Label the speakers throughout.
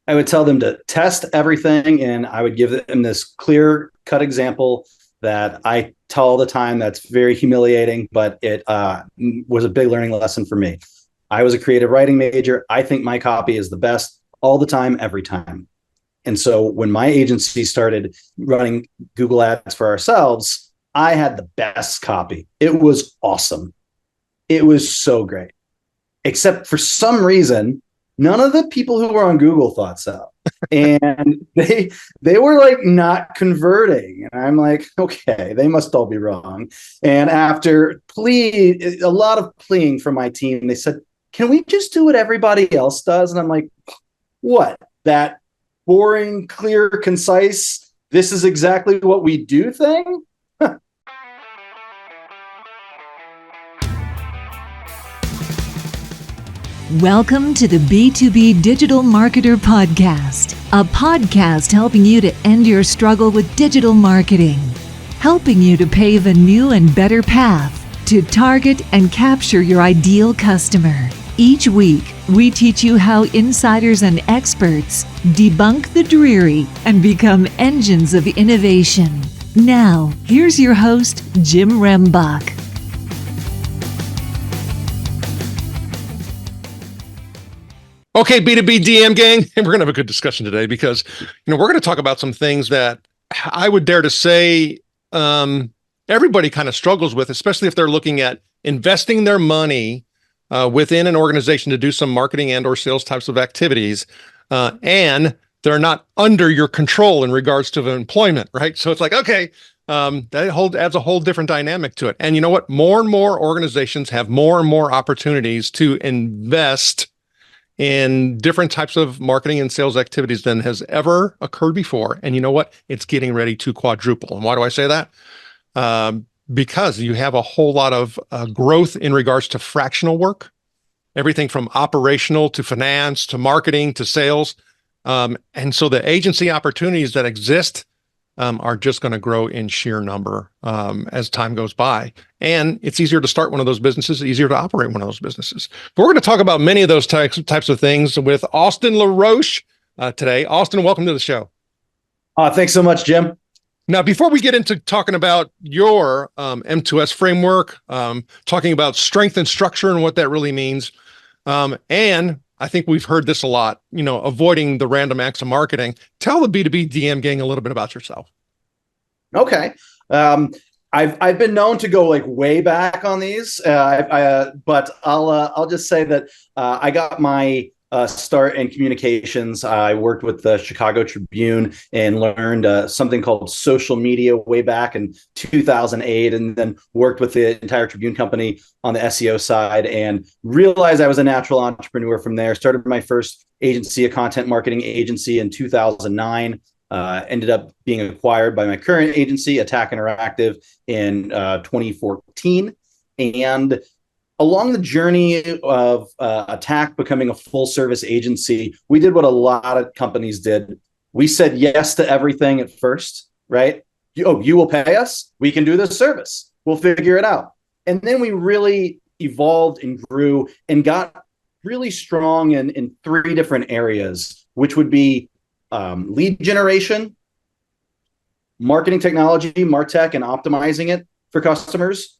Speaker 1: I would tell them to test everything, and I would give them this clear cut example that I tell all the time. That's very humiliating, but it was a big learning lesson for me. I was a creative writing major. I think my copy is the best all the time, every time. And so when my agency started running Google ads for ourselves, I had the best copy. It was awesome. It was so great. Except for some reason, none of the people who were on Google thought so. And they were like not converting. And I'm like, okay, they must all be wrong. And after a lot of pleading from my team, they said, can we just do what everybody else does? And I'm like, what? That boring, clear, concise, this is exactly what we do thing?
Speaker 2: Welcome to the B2B Digital Marketer Podcast, a podcast helping you to end your struggle with digital marketing, helping you to pave a new and better path to target and capture your ideal customer. Each week, we teach you how insiders and experts debunk the dreary and become engines of innovation. Now, here's your host, Jim Rembach.
Speaker 3: Okay, B2B DM gang, and we're going to have a good discussion today because, we're going to talk about some things that I would dare to say everybody kind of struggles with, especially if they're looking at investing their money within an organization to do some marketing and or sales types of activities, and they're not under your control in regards to employment, right? So it's like, okay, that adds a whole different dynamic to it. And you know what? More and more organizations have more and more opportunities to invest in different types of marketing and sales activities than has ever occurred before. And you know what? It's getting ready to quadruple. And why do I say that? Because you have a whole lot of growth in regards to fractional work, everything from operational to finance to marketing to sales. And so the agency opportunities that exist are just going to grow in sheer number as time goes by. And it's easier to start one of those businesses, easier to operate one of those businesses. But we're going to talk about many of those types of things with Austin LaRoche today. Austin, welcome to the show.
Speaker 1: Thanks so much, Jim.
Speaker 3: Now, before we get into talking about your M2S framework, talking about strength and structure and what that really means, and I think we've heard this a lot, avoiding the random acts of marketing. Tell the B2B DM gang a little bit about yourself.
Speaker 1: Okay. I've been known to go like way back on these, but I'll just say that I got my start in communications. I worked with the Chicago Tribune and learned something called social media way back in 2008, and then worked with the entire Tribune company on the SEO side and realized I was a natural entrepreneur from there. Started my first agency, a content marketing agency, in 2009. Ended up being acquired by my current agency, ATAK Interactive, in 2014. And along the journey of ATAK becoming a full service agency, we did what a lot of companies did. We said yes to everything at first, right? You will pay us. We can do this service. We'll figure it out. And then we really evolved and grew and got really strong in three different areas, which would be lead generation, marketing technology, MarTech, and optimizing it for customers,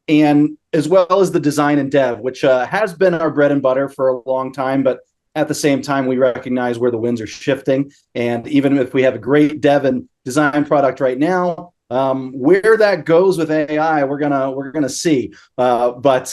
Speaker 1: and as well as the design and dev, which has been our bread and butter for a long time. But at the same time, we recognize where the winds are shifting. And even if we have a great dev and design product right now, where that goes with AI, we're gonna see. But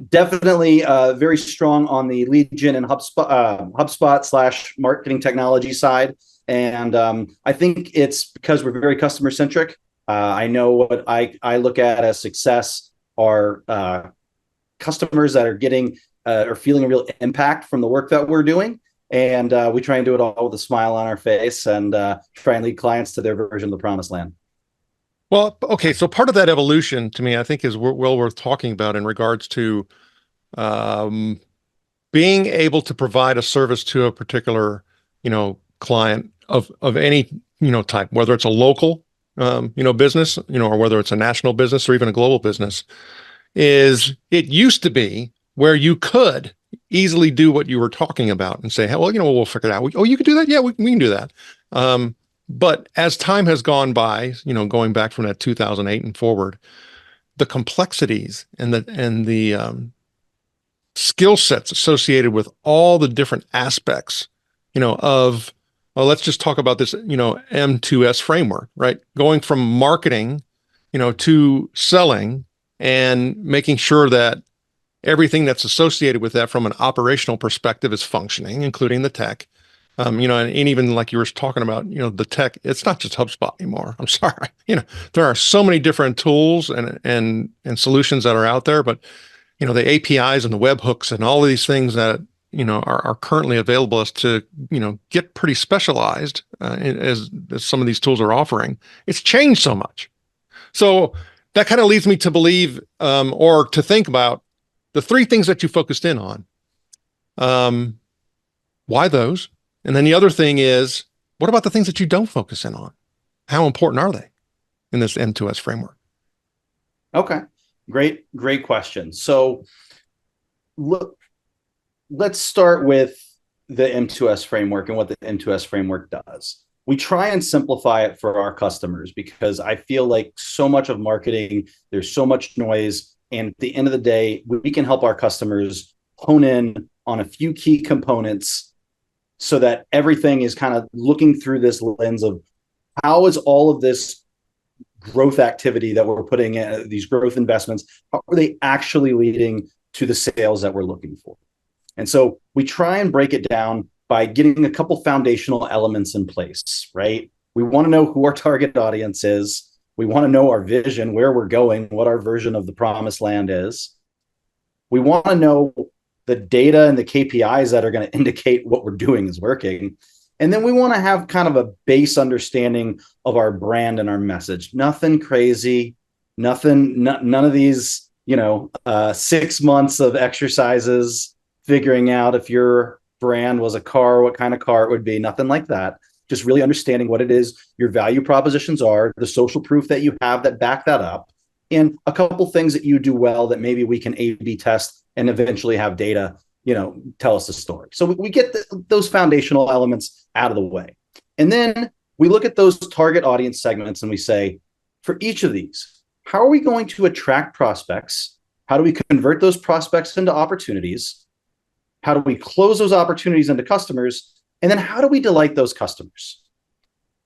Speaker 1: definitely very strong on the lead gen and HubSpot / marketing technology side. And I think it's because we're very customer-centric. I know what I look at as success are customers that are getting or feeling a real impact from the work that we're doing. And we try and do it all with a smile on our face and try and lead clients to their version of the promised land.
Speaker 3: Well, okay, so part of that evolution to me, I think, is well worth talking about in regards to being able to provide a service to a particular, client of any, type, whether it's a local, business, or whether it's a national business or even a global business. Is it used to be where you could, easily do what you were talking about and say, hey, well, we'll figure it out. Oh, you can do that? Yeah, we can do that. But as time has gone by, going back from that 2008 and forward, the complexities and the skill sets associated with all the different aspects, of, well, let's just talk about this, M2S framework, right? Going from marketing, to selling and making sure that everything that's associated with that from an operational perspective is functioning, including the tech. And even like you were talking about, the tech, it's not just HubSpot anymore. I'm sorry. There are so many different tools and solutions that are out there, but the APIs and the webhooks and all of these things that, are currently available as to, get pretty specialized as some of these tools are offering. It's changed so much. So that kind of leads me to believe, or to think about the three things that you focused in on. Why those? And then the other thing is, what about the things that you don't focus in on? How important are they in this M2S framework?
Speaker 1: Okay. Great question. So let's start with the M2S framework and what the M2S framework does. We try and simplify it for our customers because I feel like so much of marketing, there's so much noise. And at the end of the day, we can help our customers hone in on a few key components so that everything is kind of looking through this lens of how is all of this growth activity that we're putting in, these growth investments, how are they actually leading to the sales that we're looking for? And so we try and break it down by getting a couple foundational elements in place, right? We want to know who our target audience is. We want to know our vision, where we're going, what our version of the promised land is. We want to know the data and the KPIs that are going to indicate what we're doing is working. And then we want to have kind of a base understanding of our brand and our message. Nothing crazy, none of these, 6 months of exercises figuring out if your brand was a car, what kind of car it would be, nothing like that. Just really understanding what it is your value propositions are, the social proof that you have that back that up, and a couple things that you do well that maybe we can A/B test and eventually have data, tell us the story. So we get those foundational elements out of the way. And then we look at those target audience segments and we say, for each of these, how are we going to attract prospects? How do we convert those prospects into opportunities? How do we close those opportunities into customers? And then how do we delight those customers?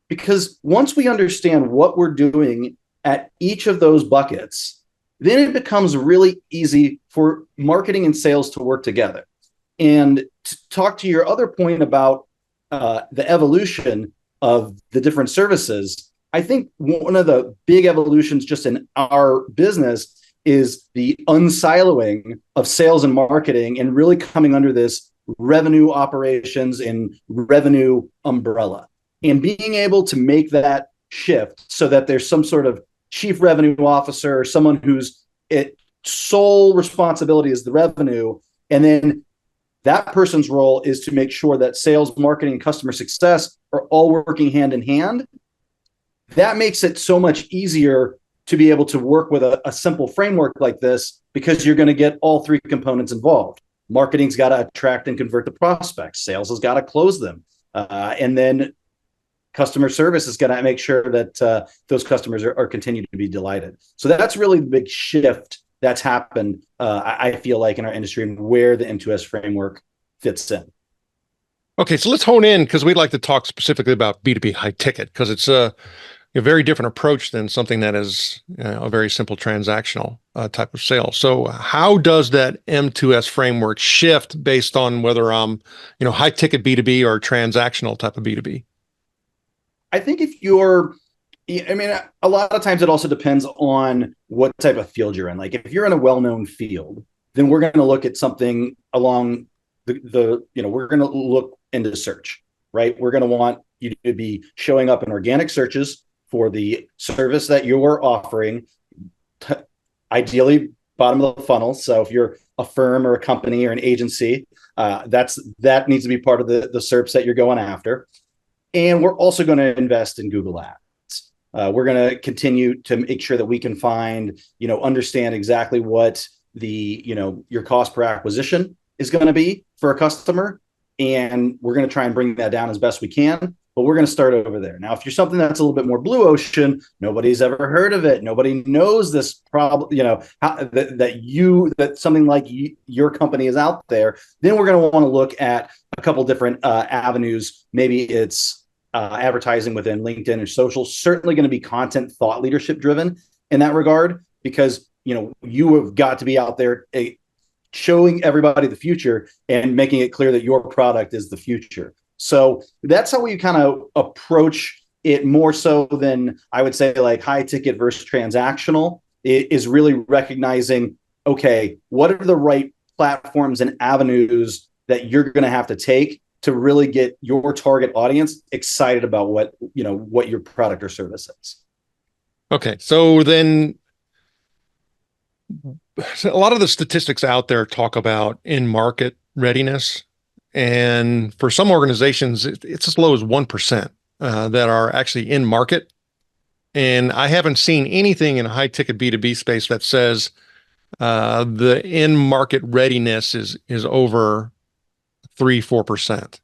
Speaker 1: Because once we understand what we're doing at each of those buckets, then it becomes really easy for marketing and sales to work together. And to talk to your other point about the evolution of the different services, I think one of the big evolutions just in our business is the unsiloing of sales and marketing and really coming under this revenue operations and revenue umbrella and being able to make that shift so that there's some sort of chief revenue officer or someone whose sole responsibility is the revenue. And then that person's role is to make sure that sales, marketing, and customer success are all working hand in hand. That makes it so much easier to be able to work with a simple framework like this because you're going to get all three components involved. Marketing's got to attract and convert the prospects. Sales has got to close them. And then customer service is going to make sure that those customers are continuing to be delighted. So that's really the big shift that's happened, I feel like, in our industry and where the M2S framework fits in.
Speaker 3: Okay, so let's hone in because we'd like to talk specifically about B2B high ticket because it's a very different approach than something that is a very simple transactional type of sale. So how does that M2S framework shift based on whether I'm, high ticket B2B or transactional type of B2B?
Speaker 1: I think a lot of times it also depends on what type of field you're in. Like if you're in a well-known field, then we're going to look at something along we're going to look into search, right? We're going to want you to be showing up in organic searches for the service that you're offering, ideally bottom of the funnel. So if you're a firm or a company or an agency, that needs to be part of the SERPs that you're going after. And we're also going to invest in Google Ads. We're going to continue to make sure that we can find, understand exactly what the, your cost per acquisition is going to be for a customer, and we're going to try and bring that down as best we can. But we're going to start over there. Now, if you're something that's a little bit more blue ocean, nobody's ever heard of it, nobody knows this problem, that something like your company is out there, then we're going to want to look at a couple different avenues. Maybe it's advertising within LinkedIn or social. Certainly going to be content thought leadership driven in that regard, because you have got to be out there showing everybody the future and making it clear that your product is the future. So that's how we kind of approach it, more so than I would say like high ticket versus transactional. It is really recognizing, okay, what are the right platforms and avenues that you're going to have to take to really get your target audience excited about what your product or service is.
Speaker 3: Okay. So then a lot of the statistics out there talk about in-market readiness. And for some organizations, it's as low as 1% that are actually in market. And I haven't seen anything in a high ticket B2B space that says the in-market readiness is over 3-4%.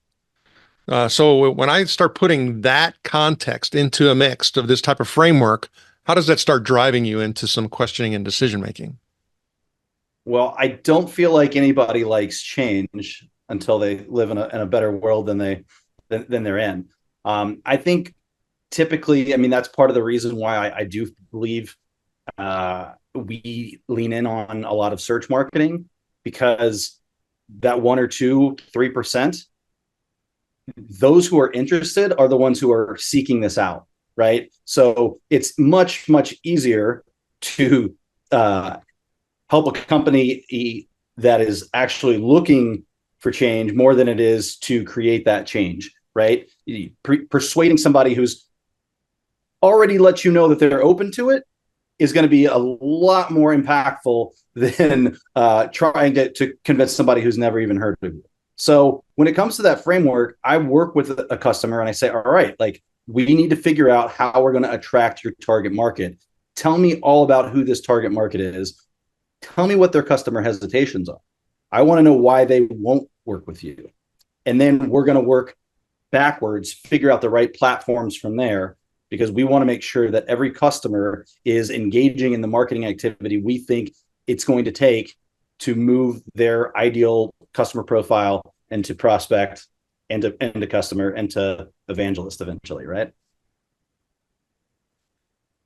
Speaker 3: So when I start putting that context into a mix of this type of framework, how does that start driving you into some questioning and decision making?
Speaker 1: Well, I don't feel like anybody likes change until they live in a better world than they're in. I think typically, that's part of the reason why I do believe we lean in on a lot of search marketing, because that 1 or 2, 3%, those who are interested are the ones who are seeking this out, right? So it's much, much easier to help a company that is actually looking for change more than it is to create that change, right? Persuading somebody who's already let you know that they're open to it is going to be a lot more impactful than trying to convince somebody who's never even heard of it. So when it comes to that framework, I work with a customer and I say, all right, like, we need to figure out how we're going to attract your target market. Tell me all about who this target market is. Tell me what their customer hesitations are. I want to know why they won't work with you. And then we're going to work backwards, figure out the right platforms from there, because we want to make sure that every customer is engaging in the marketing activity we think it's going to take to move their ideal customer profile into prospect and to customer and to evangelist eventually, right?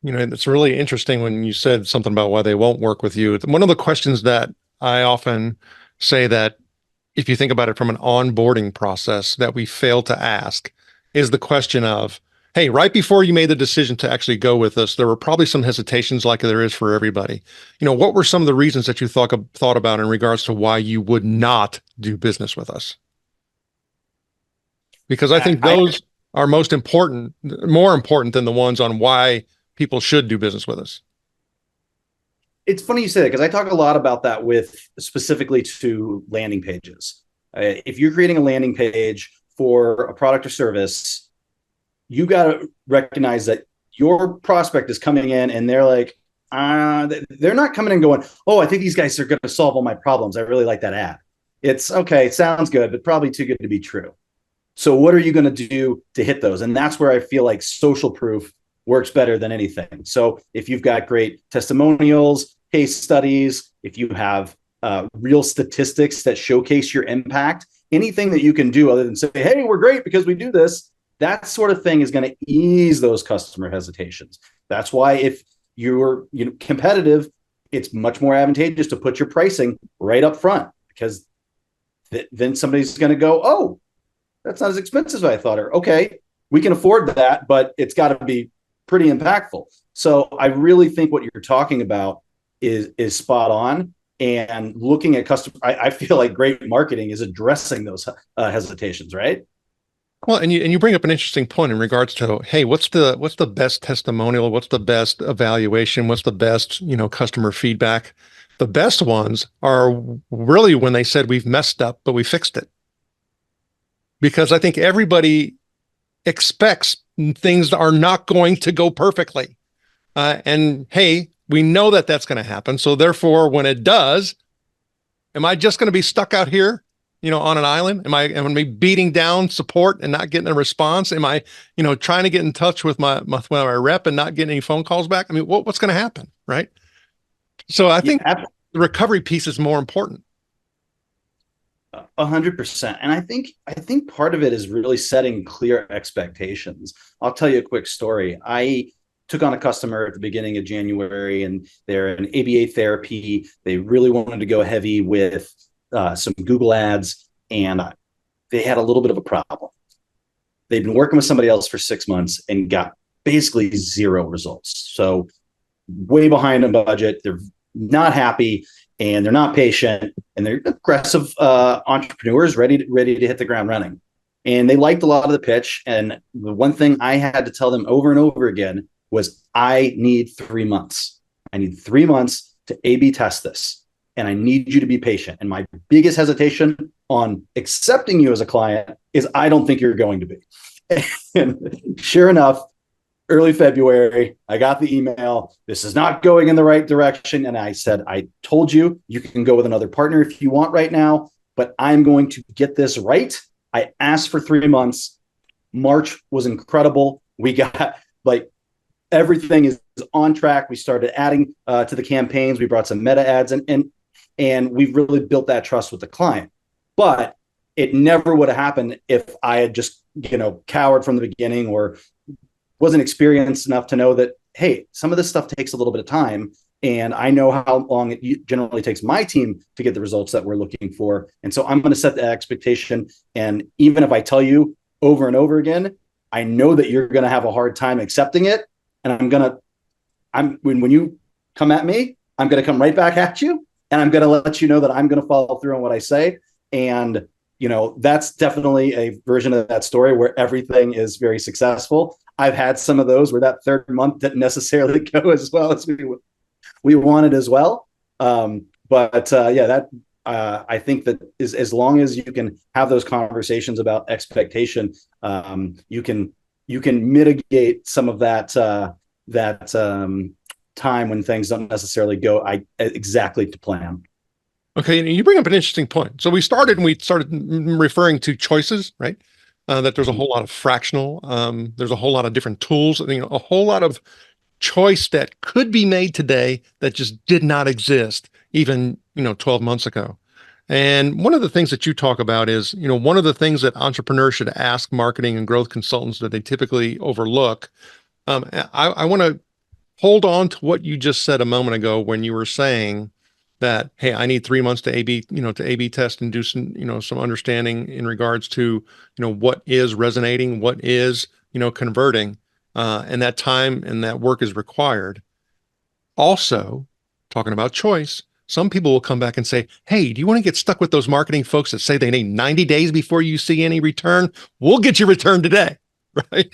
Speaker 3: It's really interesting when you said something about why they won't work with you. One of the questions that I often say that if you think about it from an onboarding process that we fail to ask is the question of, hey, right before you made the decision to actually go with us, there were probably some hesitations like there is for everybody. What were some of the reasons that you thought about in regards to why you would not do business with us? Because I think those are more important than the ones on why people should do business with us.
Speaker 1: It's funny you say that, because I talk a lot about that with specifically to landing pages. If you're creating a landing page for a product or service, you got to recognize that your prospect is coming in and they're like, they're not coming in going, oh, I think these guys are going to solve all my problems. I really like that ad. It's okay. It sounds good, but probably too good to be true. So what are you going to do to hit those? And that's where I feel like social proof works better than anything. So if you've got great testimonials, case studies, if you have real statistics that showcase your impact, anything that you can do other than say, hey, we're great because we do this, that sort of thing is going to ease those customer hesitations. That's why if you're competitive, it's much more advantageous to put your pricing right up front, because then somebody's going to go, oh, that's not as expensive as I thought. Or, okay, we can afford that, but it's got to be pretty impactful. So I really think what you're talking about is spot on. And looking at I feel like great marketing is addressing those hesitations, right?
Speaker 3: Well, and you bring up an interesting point in regards to, hey, what's the best testimonial? What's the best evaluation? What's the best, customer feedback? The best ones are really when they said we've messed up, but we fixed it. Because I think everybody expects things are not going to go perfectly. And hey, we know that that's going to happen. So therefore, when it does, Am I just going to be stuck out here, on an island? Am I beating down support and not getting a response? Am I, trying to get in touch with my rep and not getting any phone calls back? I mean, what's going to happen, right? So I think the recovery piece is more important.
Speaker 1: 100%. And I think part of it is really setting clear expectations. I'll tell you a quick story. I took on a customer at the beginning of January, and they're in ABA therapy. They really wanted to go heavy with some Google ads, and they had a little bit of a problem. They'd been working with somebody else for 6 months and got basically zero results. So way behind on budget. They're not happy, and they're not patient, and they're aggressive entrepreneurs ready to hit the ground running. And they liked a lot of the pitch. And the one thing I had to tell them over and over again was, I need 3 months. I need 3 months to A/B test this, and I need you to be patient. And my biggest hesitation on accepting you as a client is, I don't think you're going to be. And sure enough, early February, I got the email. This is not going in the right direction. And I said, I told you, you can go with another partner if you want right now, but I'm going to get this right. I asked for 3 months. March was incredible. We got everything is on track. We started adding to the campaigns. We brought some meta ads, and we've really built that trust with the client. But it never would have happened if I had just, cowered from the beginning, or wasn't experienced enough to know that, hey, some of this stuff takes a little bit of time. And I know how long it generally takes my team to get the results that we're looking for. And so I'm going to set the expectation. And even if I tell you over and over again, I know that you're going to have a hard time accepting it. And when you come at me, I'm going to come right back at you. And I'm going to let you know that I'm going to follow through on what I say. And, that's definitely a version of that story where everything is very successful. I've had some of those where that third month didn't necessarily go as well as we wanted as well. I think that is, as long as you can have those conversations about expectation, you can mitigate some of that time when things don't necessarily go exactly to plan.
Speaker 3: Okay, and you bring up an interesting point. So we started referring to choices, right? That there's a whole lot of fractional. There's a whole lot of different tools. A whole lot of choice that could be made today that just did not exist even 12 months ago. And one of the things that you talk about is, one of the things that entrepreneurs should ask marketing and growth consultants that they typically overlook. I want to hold on to what you just said a moment ago when you were saying that, hey, I need 3 months to A/B test and do some understanding in regards to, what is resonating, what is, converting, and that time and that work is required. Also, talking about choice, some people will come back and say, hey, do you want to get stuck with those marketing folks that say they need 90 days before you see any return? We'll get your return today, right?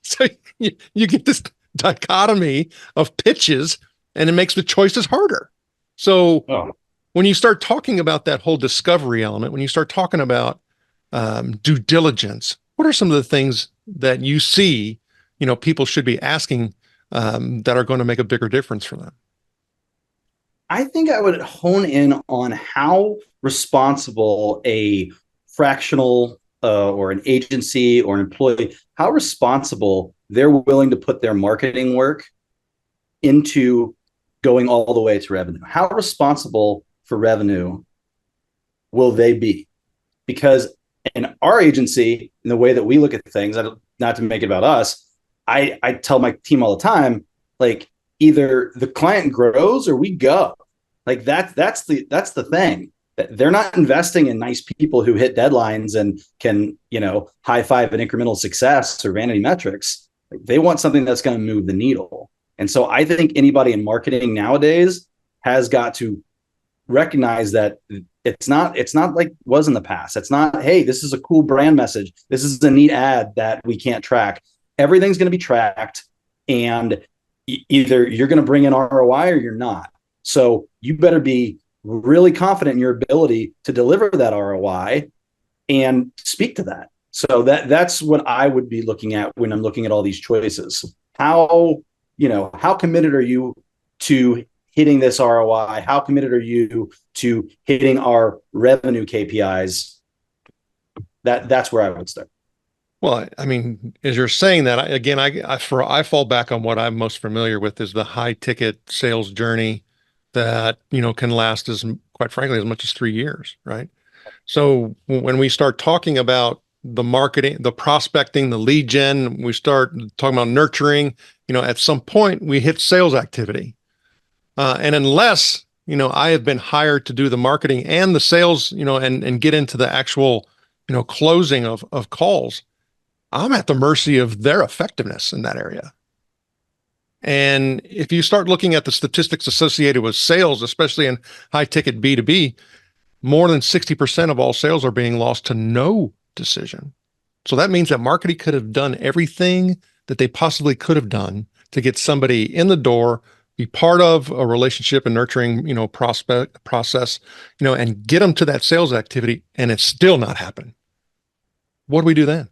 Speaker 3: So you get this dichotomy of pitches, and it makes the choices harder. So when you start talking about that whole discovery element, when you start talking about due diligence, what are some of the things that you see, people should be asking that are going to make a bigger difference for them?
Speaker 1: I think I would hone in on how responsible a fractional or an agency or an employee, how responsible they're willing to put their marketing work into going all the way to revenue. How responsible for revenue will they be? Because in our agency, in the way that we look at things, not to make it about us, I tell my team all the time, either the client grows or we go. That's the thing. They're not investing in nice people who hit deadlines and can, high five an incremental success or vanity metrics. They want something that's going to move the needle. And so I think anybody in marketing nowadays has got to recognize that it's not like it was in the past. It's not, hey, this is a cool brand message. This is a neat ad that we can't track. Everything's going to be tracked, and either you're going to bring in ROI or you're not. So you better be really confident in your ability to deliver that ROI and speak to that. So that's what I would be looking at when I'm looking at all these choices. How committed are you to hitting this ROI? How committed are you to hitting our revenue KPIs? That's where I would start.
Speaker 3: Well, I mean, as you're saying that, I fall back on what I'm most familiar with is the high ticket sales journey that, can last quite frankly, as much as 3 years, right? So when we start talking about the marketing, the prospecting, the lead gen, we start talking about nurturing, at some point we hit sales activity. And unless, I have been hired to do the marketing and the sales, and get into the actual, closing of calls, I'm at the mercy of their effectiveness in that area. And if you start looking at the statistics associated with sales, especially in high ticket B2B, more than 60% of all sales are being lost to no decision. So that means that marketing could have done everything that they possibly could have done to get somebody in the door, be part of a relationship and nurturing, prospect process, and get them to that sales activity, and it's still not happening. What do we do then?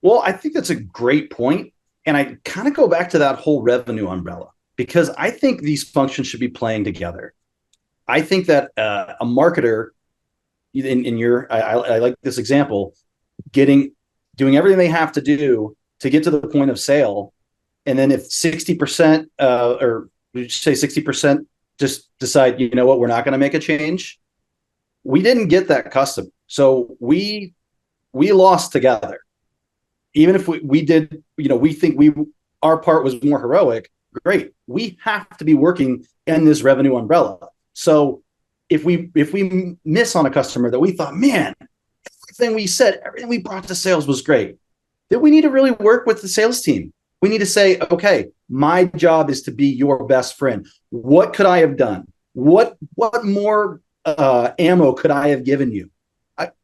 Speaker 1: Well, I think that's a great point. And I kind of go back to that whole revenue umbrella, because I think these functions should be playing together. I think that a marketer, I like this example, doing everything they have to do to get to the point of sale. And then if 60%, or we say 60% just decide, you know what, we're not going to make a change, we didn't get that customer. So we lost together. Even if we did, we think our part was more heroic, great. We have to be working in this revenue umbrella. So if we miss on a customer that we thought, man, everything we said, everything we brought to sales was great, then we need to really work with the sales team. We need to say, okay, my job is to be your best friend. What could I have done? What more ammo could I have given you?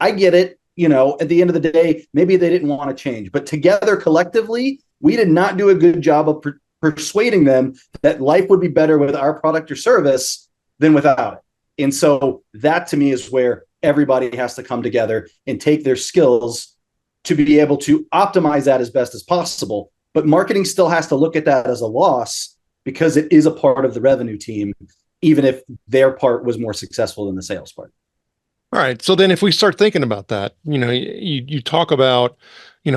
Speaker 1: I get it. At the end of the day, maybe they didn't want to change, but together collectively, we did not do a good job of persuading them that life would be better with our product or service than without it. And so that to me is where everybody has to come together and take their skills to be able to optimize that as best as possible. But marketing still has to look at that as a loss because it is a part of the revenue team, even if their part was more successful than the sales part.
Speaker 3: All right. So then if we start thinking about that, you talk about,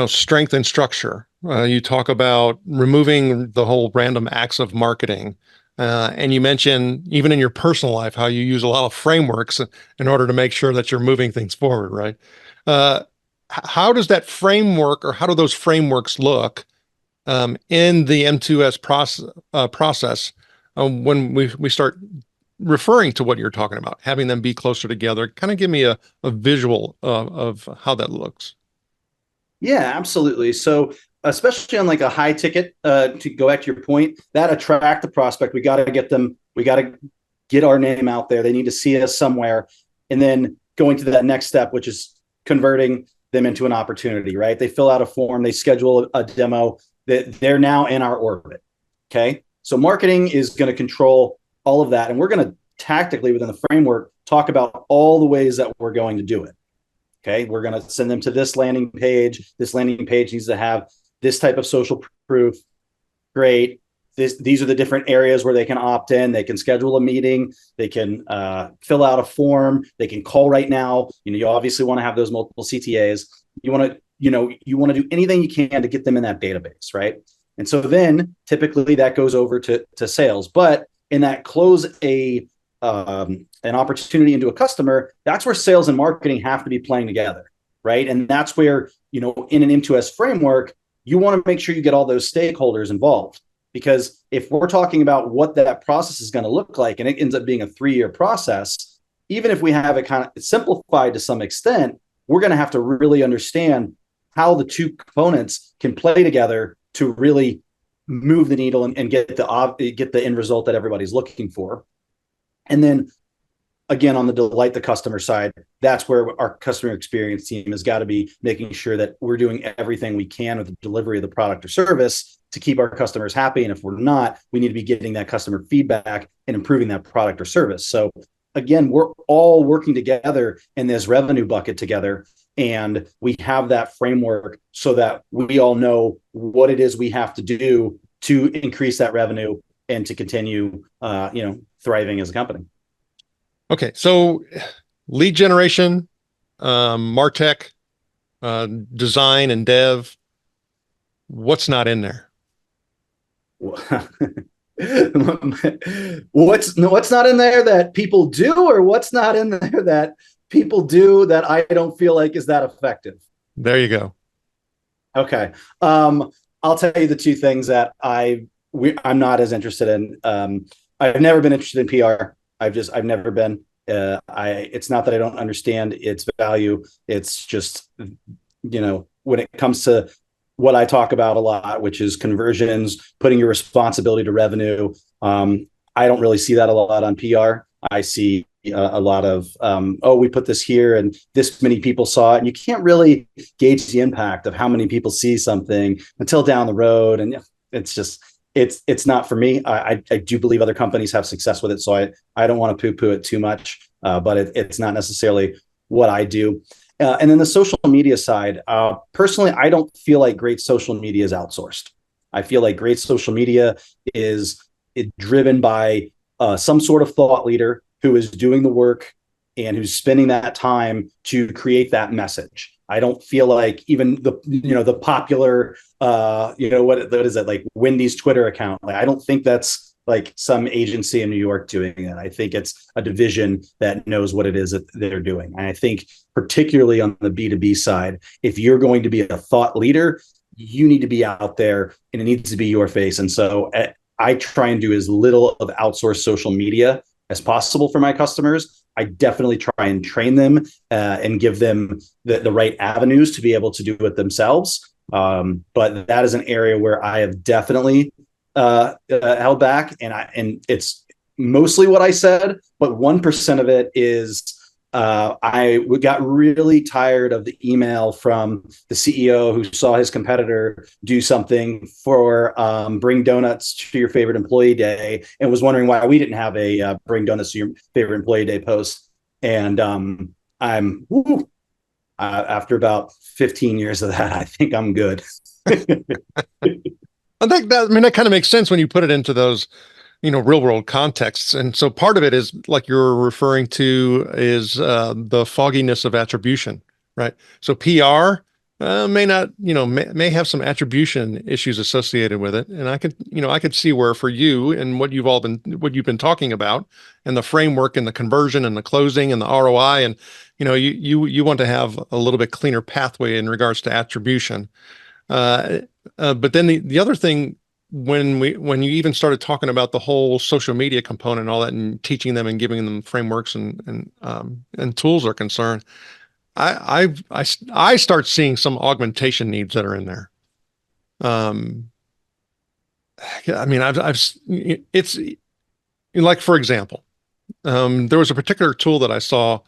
Speaker 3: strength and structure. You talk about removing the whole random acts of marketing. And you mentioned even in your personal life, how you use a lot of frameworks in order to make sure that you're moving things forward, right? How does that framework, or how do those frameworks look in the M2S process when we start referring to what you're talking about, having them be closer together? Kind of give me a visual of how that looks.
Speaker 1: Yeah, absolutely. So especially on like a high ticket, to go back to your point, that attract the prospect, we got to get our name out there. They need to see us somewhere. And then going to that next step, which is converting them into an opportunity, right? They fill out a form, they schedule a demo, that they're now in our orbit. Okay. So marketing is going to control all of that. And we're going to tactically within the framework talk about all the ways that we're going to do it. Okay. We're going to send them to this landing page. This landing page needs to have this type of social proof. Great. These are the different areas where they can opt in. They can schedule a meeting. They can fill out a form. They can call right now. You obviously want to have those multiple CTAs. You want to do anything you can to get them in that database, right? And so then typically that goes over to sales. But in that close an opportunity into a customer, that's where sales and marketing have to be playing together, right? And that's where, in an M2S framework, you want to make sure you get all those stakeholders involved. Because if we're talking about what that process is going to look like, and it ends up being a 3-year process, even if we have it kind of simplified to some extent, we're going to have to really understand how the two components can play together to really move the needle and get the end result that everybody's looking for. And then again, on the delight the customer side, that's where our customer experience team has got to be making sure that we're doing everything we can with the delivery of the product or service to keep our customers happy. And if we're not, we need to be getting that customer feedback and improving that product or service. So again, we're all working together in this revenue bucket together. And we have that framework so that we all know what it is we have to do to increase that revenue and to continue, thriving as a company.
Speaker 3: Okay. So lead generation, MarTech, design and dev, what's not in there?
Speaker 1: What's not in there that people do, or what's not in there that people do that I don't feel like is that effective?
Speaker 3: There you go.
Speaker 1: Okay. I'll tell you the two things that I'm not as interested in. I've never been interested in PR. I've never been. It's not that I don't understand its value. It's just, when it comes to what I talk about a lot, which is conversions, putting your responsibility to revenue. I don't really see that a lot on PR. I see a lot of, we put this here and this many people saw it. And you can't really gauge the impact of how many people see something until down the road. And it's just, it's not for me. I do believe other companies have success with it. So I don't want to poo-poo it too much, but it's not necessarily what I do. And then the social media side, personally, I don't feel like great social media is outsourced. I feel like great social media is driven by some sort of thought leader who is doing the work and who's spending that time to create that message. I don't feel like even the popular, what is it, like Wendy's Twitter account? Like, I don't think that's like some agency in New York doing it. I think it's a division that knows what it is that they're doing. And I think particularly on the B2B side, if you're going to be a thought leader, you need to be out there and it needs to be your face. And so I try and do as little of outsourced social media as possible for my customers. I definitely try and train them and give them the right avenues to be able to do it themselves. But that is an area where I have definitely held back, and it's mostly what I said, but 1% of it is I got really tired of the email from the CEO who saw his competitor do something for Bring Donuts to Your Favorite Employee Day and was wondering why we didn't have a Bring Donuts to Your Favorite Employee Day post. And after about 15 years of that, I think I'm good.
Speaker 3: That kind of makes sense when you put it into those, real world contexts. And so part of it is, like you're referring to, is the fogginess of attribution, right? So PR may not, may have some attribution issues associated with it. And I could see where for you and what you've been talking about, and the framework and the conversion and the closing and the ROI, and you want to have a little bit cleaner pathway in regards to attribution. But then the other thing, when you even started talking about the whole social media component and all that, and teaching them and giving them frameworks and tools are concerned, I start seeing some augmentation needs that are in there. It's like, for example, there was a particular tool that I saw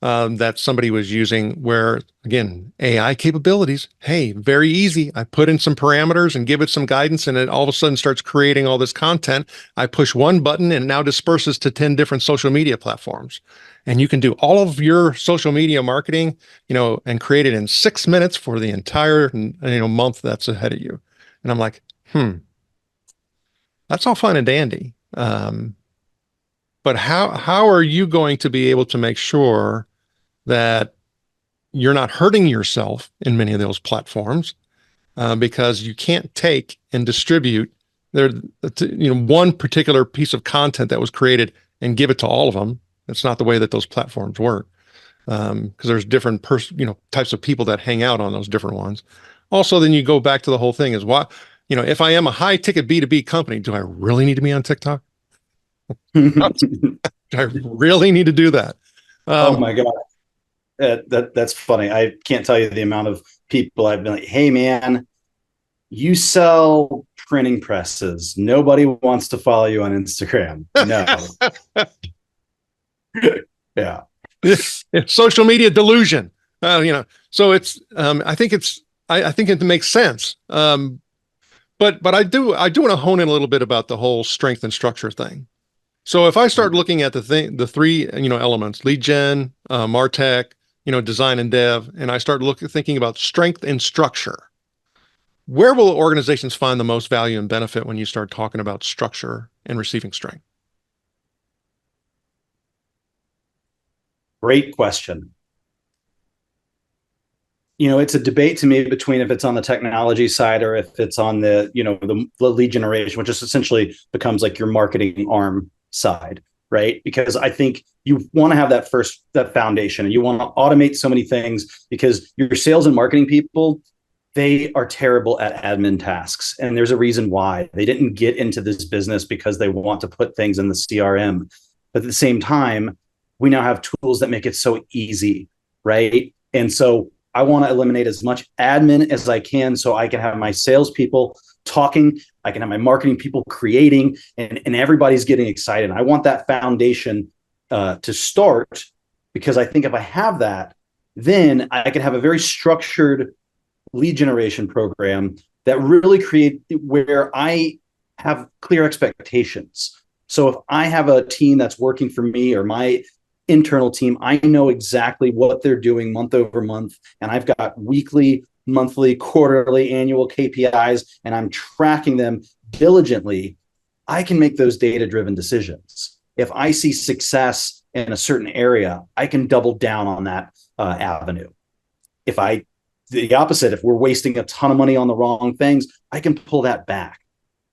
Speaker 3: that somebody was using where, again, AI capabilities, hey, very easy. I put in some parameters and give it some guidance, and it all of a sudden starts creating all this content. I push one button and it now disperses to 10 different social media platforms. And you can do all of your social media marketing, and create it in 6 minutes for the entire, month that's ahead of you. And I'm like, that's all fine and dandy. But how are you going to be able to make sure that you're not hurting yourself in many of those platforms, because you can't take and distribute one particular piece of content that was created and give it to all of them. That's not the way that those platforms work, because there's different types of people that hang out on those different ones. Also, then you go back to the whole thing is, what, if I am a high ticket B2B company, do I really need to be on TikTok? Do I really need to do that?
Speaker 1: Oh my God. That's funny. I can't tell you the amount of people I've been like, hey man, you sell printing presses. Nobody wants to follow you on Instagram. No. Yeah.
Speaker 3: Social media delusion. So it's, I think it makes sense. But I do want to hone in a little bit about the whole strength and structure thing. So if I start looking at the three, elements, lead gen, MarTech, design and dev, and I start thinking about strength and structure, where will organizations find the most value and benefit when you start talking about structure and receiving string?
Speaker 1: Great question. It's a debate to me between if it's on the technology side or if it's on the lead generation, which is essentially becomes like your marketing arm side, right? Because I think you want to have that foundation, and you want to automate so many things, because your sales and marketing people, they are terrible at admin tasks. And there's a reason why. They didn't get into this business because they want to put things in the CRM. But at the same time, we now have tools that make it so easy, right? And so I want to eliminate as much admin as I can, so I can have my salespeople talking, I can have my marketing people creating, and everybody's getting excited. I want that foundation to start, because I think if I have that, then I can have a very structured lead generation program that really create where I have clear expectations. So if I have a team that's working for me, or my internal team, I know exactly what they're doing month over month, and I've got weekly, monthly, quarterly, annual KPIs, and I'm tracking them diligently. I can make those data-driven decisions. If I see success in a certain area, I can double down on that avenue. The opposite, if we're wasting a ton of money on the wrong things, I can pull that back.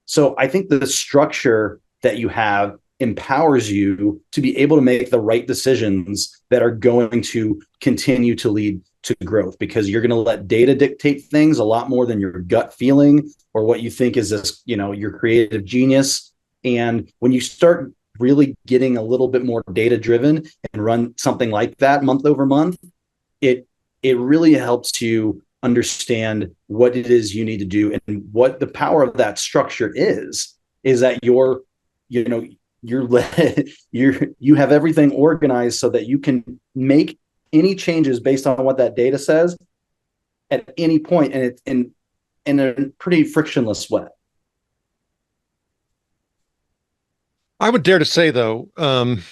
Speaker 1: So I think the structure that you have empowers you to be able to make the right decisions that are going to continue to lead to growth, because you're going to let data dictate things a lot more than your gut feeling or what you think is your creative genius. And when you start really getting a little bit more data driven and run something like that month over month, it really helps you understand what it is you need to do. And what the power of that structure is that you have everything organized so that you can make any changes based on what that data says at any point, and it's in a pretty frictionless way.
Speaker 3: I would dare to say, though, and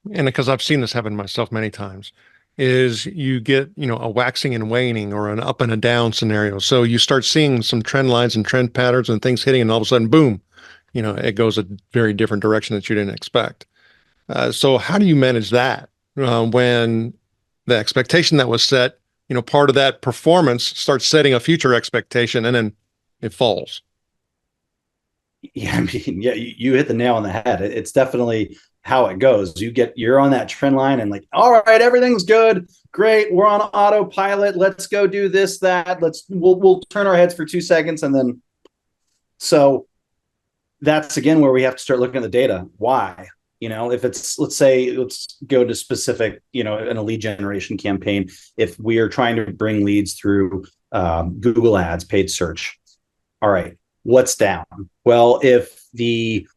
Speaker 3: because I've seen this happen myself many times, is you get, a waxing and waning, or an up and a down scenario. So you start seeing some trend lines and trend patterns and things hitting, and all of a sudden, boom, it goes a very different direction that you didn't expect. So how do you manage that when the expectation that was set, part of that performance starts setting a future expectation, and then it falls?
Speaker 1: Yeah, you hit the nail on the head. It's definitely how it goes. You're on that trend line, and like, all right, everything's good, great, we're on autopilot. Let's go do this, that. We'll turn our heads for 2 seconds, and then so that's again where we have to start looking at the data. Why? If it's, let's go to specific, in a lead generation campaign, if we are trying to bring leads through Google Ads, paid search. All right, what's down? Well, if the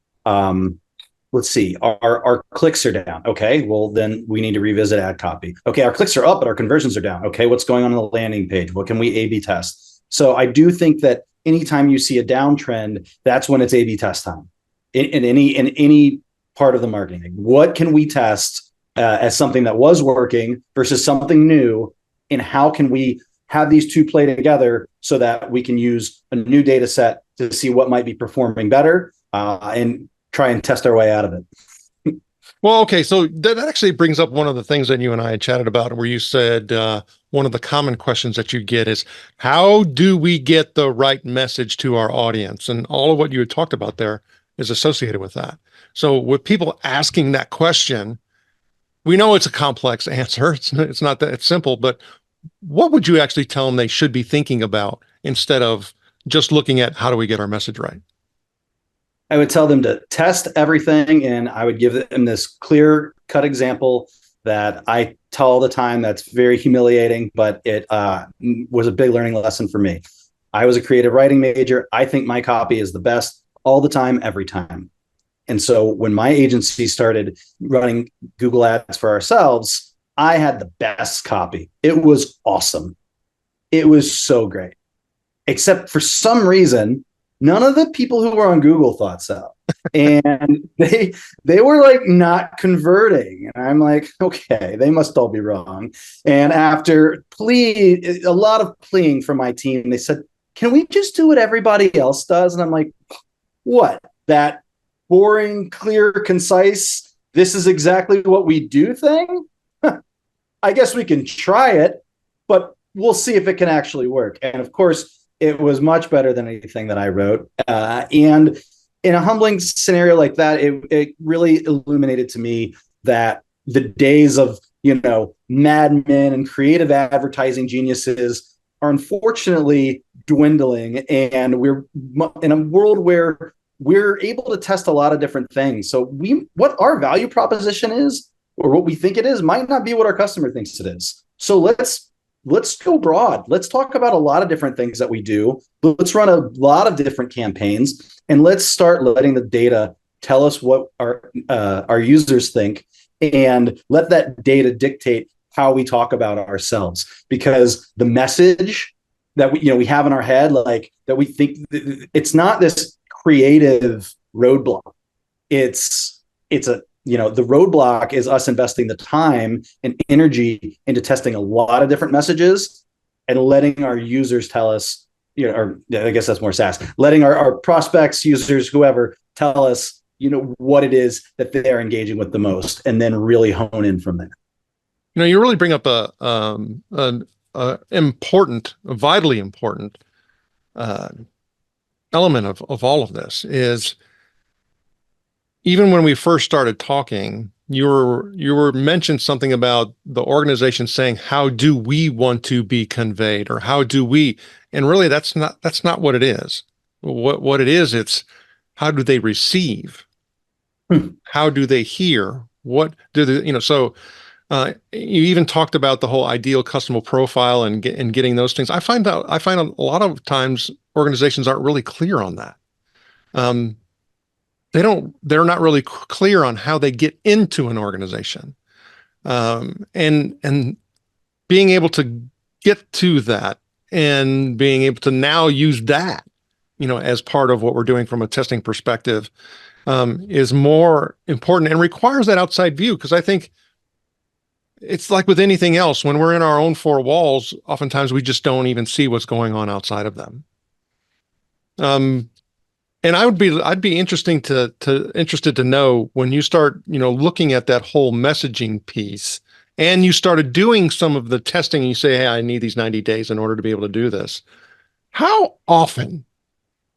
Speaker 1: let's see, our clicks are down. Okay, well, then we need to revisit ad copy. Okay, our clicks are up, but our conversions are down. Okay, what's going on the landing page? What can we A/B test? So I do think that anytime you see a downtrend, that's when it's A/B test time in any part of the marketing. What can we test as something that was working versus something new, and how can we have these two play together so that we can use a new data set to see what might be performing better and try and test our way out of it.
Speaker 3: Well, okay, so that actually brings up one of the things that you and I had chatted about, where you said one of the common questions that you get is, how do we get the right message to our audience? And all of what you had talked about there is associated with that. So with people asking that question, we know it's a complex answer. It's not that simple, but what would you actually tell them they should be thinking about instead of just looking at how do we get our message right?
Speaker 1: I would tell them to test everything, and I would give them this clear-cut example that I tell all the time that's very humiliating, but it was a big learning lesson for me. I was a creative writing major. I think my copy is the best all the time, every time. And so when my agency started running Google Ads for ourselves, I had the best copy. It was awesome. It was so great. Except for some reason, none of the people who were on Google thought so. And they were like not converting. And I'm like, okay, they must all be wrong. And after a lot of pleading from my team, they said, can we just do what everybody else does? And I'm like, what? That boring, clear, concise, this is exactly what we do thing, I guess we can try it, but we'll see if it can actually work. And of course, it was much better than anything that I wrote. And in a humbling scenario like that, it really illuminated to me that the days of, madmen and creative advertising geniuses are unfortunately dwindling. And we're in a world where we're able to test a lot of different things. So what our value proposition is, or what we think it is, might not be what our customer thinks it is. So let's go broad. Let's talk about a lot of different things that we do. Let's run a lot of different campaigns, and let's start letting the data tell us what our users think, and let that data dictate how we talk about ourselves. Because the message that we have in our head, like that we think, it's not this creative roadblock. It's the roadblock is us investing the time and energy into testing a lot of different messages and letting our users tell us, or I guess that's more SaaS, letting our prospects, users, whoever, tell us, what it is that they're engaging with the most, and then really hone in from there.
Speaker 3: You really bring up a vitally important element of all of this is, even when we first started talking, you were mentioned something about the organization saying, how do we want to be conveyed, or how do we, and really that's not what it is. What it is, it's how do they receive? How do they hear? What do they, so you even talked about the whole ideal customer profile and getting those things. I find a lot of times organizations aren't really clear on that. They're not really clear on how they get into an organization. And being able to get to that, and being able to now use that, as part of what we're doing from a testing perspective, is more important and requires that outside view. Because I think it's like with anything else, when we're in our own four walls, oftentimes we just don't even see what's going on outside of them. And I'd be interested to know, when you start, looking at that whole messaging piece, and you started doing some of the testing, and you say, hey, I need these 90 days in order to be able to do this. How often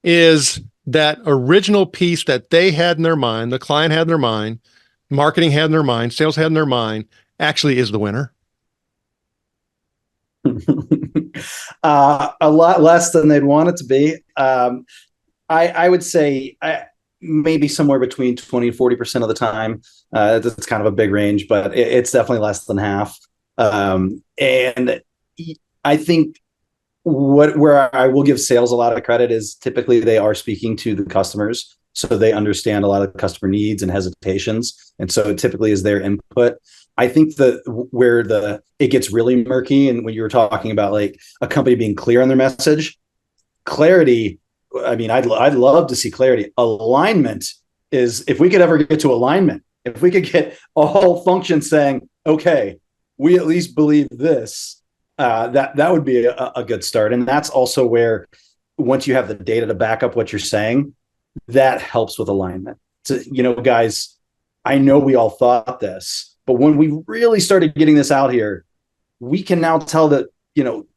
Speaker 3: is that original piece that they had in their mind, the client had in their mind, marketing had in their mind, sales had in their mind, actually is the winner?
Speaker 1: A lot less than they'd want it to be. I would say maybe somewhere between 20 and 40% of the time. That's kind of a big range, but it's definitely less than half. And I think where I will give sales a lot of credit is, typically they are speaking to the customers, so they understand a lot of the customer needs and hesitations, and so it typically is their input. I think where it gets really murky, and when you were talking about like a company being clear on their message, clarity. I mean, I'd love to see clarity. Alignment is, if we could ever get to alignment, if we could get a whole function saying, okay, we at least believe this, that would be a good start. And that's also where, once you have the data to back up what you're saying, that helps with alignment. So, guys, I know we all thought this, but when we really started getting this out here, we can now tell that,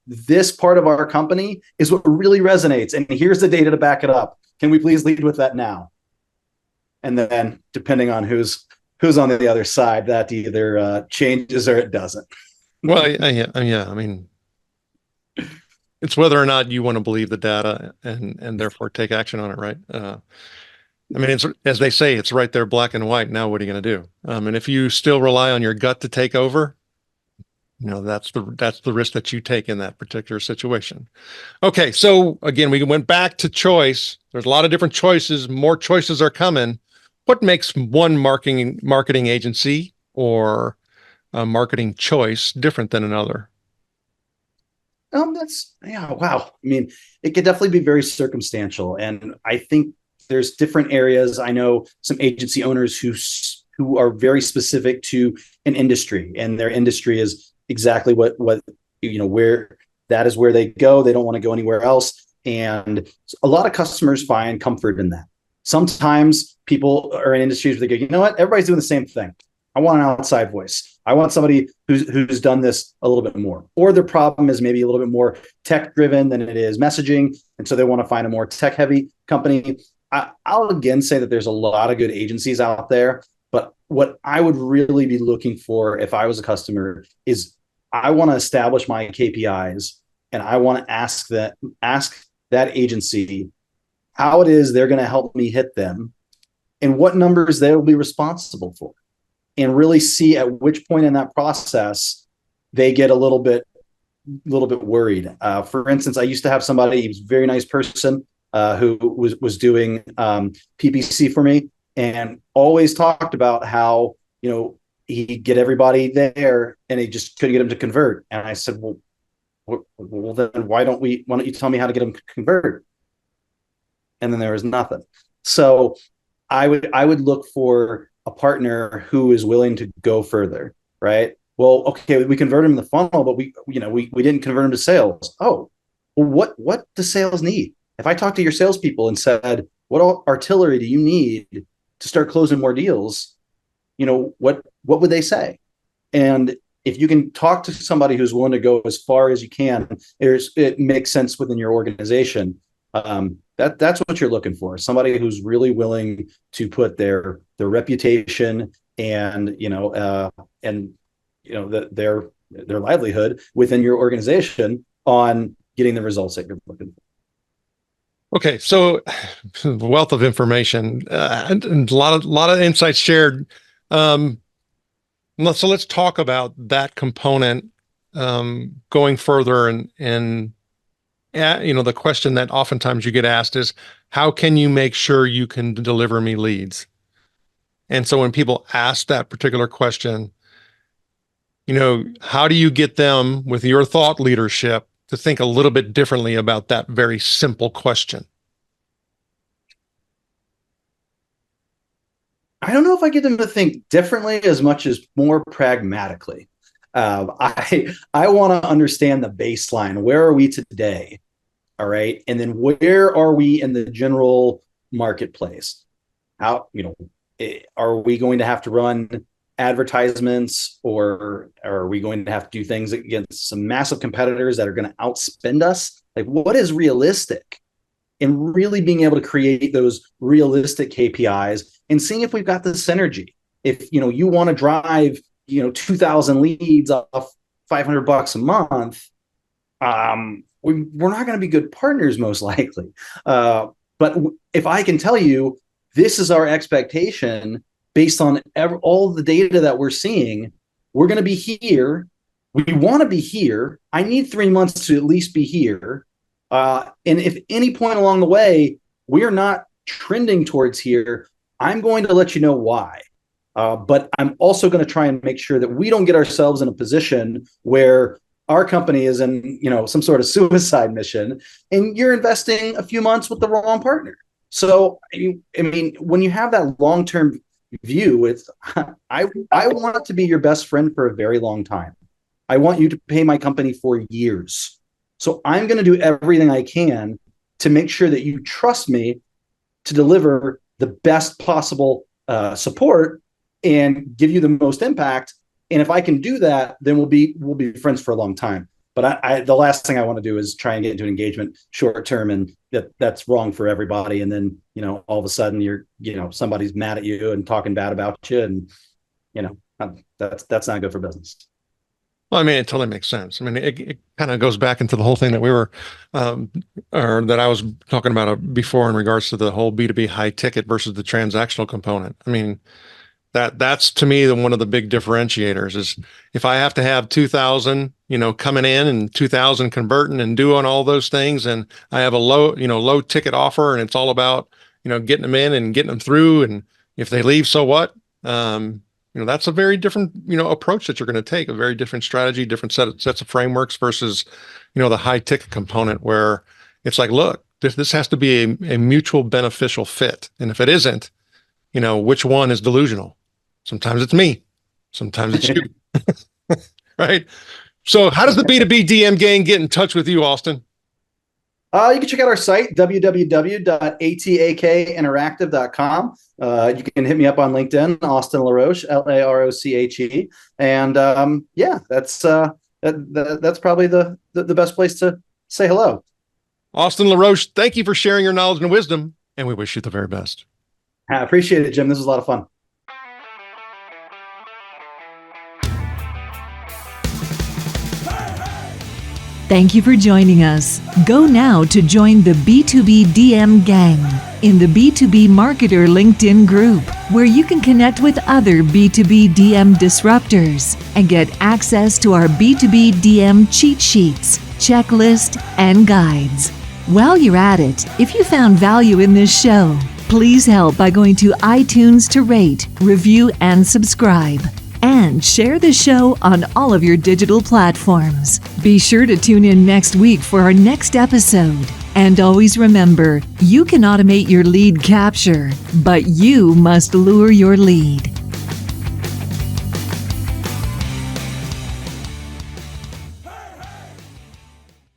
Speaker 1: this part of our company is what really resonates. And here's the data to back it up. Can we please lead with that now? And then, depending on who's on the other side, that either changes or it doesn't.
Speaker 3: Well, yeah. I mean, it's whether or not you want to believe the data and therefore take action on it, right? I mean, it's, as they say, it's right there, black and white. Now, what are you going to do? And if you still rely on your gut to take over, that's the risk that you take in that particular situation. Okay, so again, we went back to choice. There's a lot of different choices. More choices are coming. What makes one marketing agency or a marketing choice different than another?
Speaker 1: Wow. I mean, it could definitely be very circumstantial, and I think there's different areas. I know some agency owners who are very specific to an industry, and their industry is exactly what where that is where they go. They don't want to go anywhere else. And a lot of customers find comfort in that. Sometimes people are in industries where they go, you know what, everybody's doing the same thing. I want an outside voice. I want somebody who's done this a little bit more. Or their problem is maybe a little bit more tech driven than it is messaging. And so they want to find a more tech heavy company. I'll again say that there's a lot of good agencies out there. But what I would really be looking for if I was a customer is I want to establish my KPIs, and I want to ask that agency how it is they're going to help me hit them and what numbers they will be responsible for, and really see at which point in that process they get a little bit worried. For instance, I used to have somebody, he was a very nice person, who was doing PPC for me, and always talked about how, he'd get everybody there and he just couldn't get them to convert. And I said, well, then why don't you tell me how to get them to convert? And then there was nothing. So I would look for a partner who is willing to go further, right? Well, okay, we converted them in the funnel, but we didn't convert them to sales. Oh, well, what does sales need? If I talked to your salespeople and said, what artillery do you need to start closing more deals? What would they say? And if you can talk to somebody who's willing to go as far as you can, it makes sense within your organization. That's what you're looking for. Somebody who's really willing to put their reputation and their livelihood within your organization on getting the results that you're looking for.
Speaker 3: Okay, so wealth of information and a lot of insights shared. So let's talk about that component going further, and the question that oftentimes you get asked is, how can you make sure you can deliver me leads? And so when people ask that particular question, how do you get them with your thought leadership to think a little bit differently about that very simple question?
Speaker 1: I don't know if I get them to think differently as much as more pragmatically. I want to understand the baseline. Where are we today? All right. And then where are we in the general marketplace? How, are we going to have to run advertisements, or are we going to have to do things against some massive competitors that are going to outspend us? Like, what is realistic? And really being able to create those realistic KPIs and seeing if we've got the synergy. If, you want to drive, 2,000 leads off $500 a month, we're not going to be good partners, most likely. But if I can tell you, this is our expectation based on all the data that we're seeing, we're going to be here. We want to be here. I need 3 months to at least be here. And if any point along the way, we're not trending towards here, I'm going to let you know why. But I'm also going to try and make sure that we don't get ourselves in a position where our company is in, some sort of suicide mission and you're investing a few months with the wrong partner. So, when you have that long-term view, I want to be your best friend for a very long time. I want you to pay my company for years. So I'm going to do everything I can to make sure that you trust me to deliver the best possible support and give you the most impact. And if I can do that, then we'll be friends for a long time. But the last thing I want to do is try and get into an engagement short term, and that's wrong for everybody. And then, all of a sudden somebody's mad at you and talking bad about you, and that's not good for business.
Speaker 3: Well, it totally makes sense. It kind of goes back into the whole thing that we were, or that I was talking about before in regards to the whole B2B high ticket versus the transactional component. That's to me one of the big differentiators is if I have to have 2,000, coming in and 2,000 converting and doing all those things, and I have a low ticket offer, and it's all about, getting them in and getting them through. And if they leave, so what? That's a very different, approach that you're going to take, a very different strategy, different sets of frameworks versus, the high ticket component where it's like, look, this has to be a mutual beneficial fit. And if it isn't, which one is delusional? Sometimes it's me, sometimes it's you, right? So how does the B2B DM gang get in touch with you, Austin?
Speaker 1: You can check out our site, www.atakinteractive.com. You can hit me up on LinkedIn, Austin LaRoche, LaRoche. And that's probably the best place to say hello.
Speaker 3: Austin LaRoche, thank you for sharing your knowledge and wisdom, and we wish you the very best.
Speaker 1: I appreciate it, Jim. This was a lot of fun.
Speaker 2: Thank you for joining us. Go now to join the B2B DM gang in the B2B Marketer LinkedIn group, where you can connect with other B2B DM disruptors and get access to our B2B DM cheat sheets, checklist, and guides. While you're at it, if you found value in this show, please help by going to iTunes to rate, review, and subscribe. And share the show on all of your digital platforms. Be sure to tune in next week for our next episode. And always remember, you can automate your lead capture, but you must lure your lead.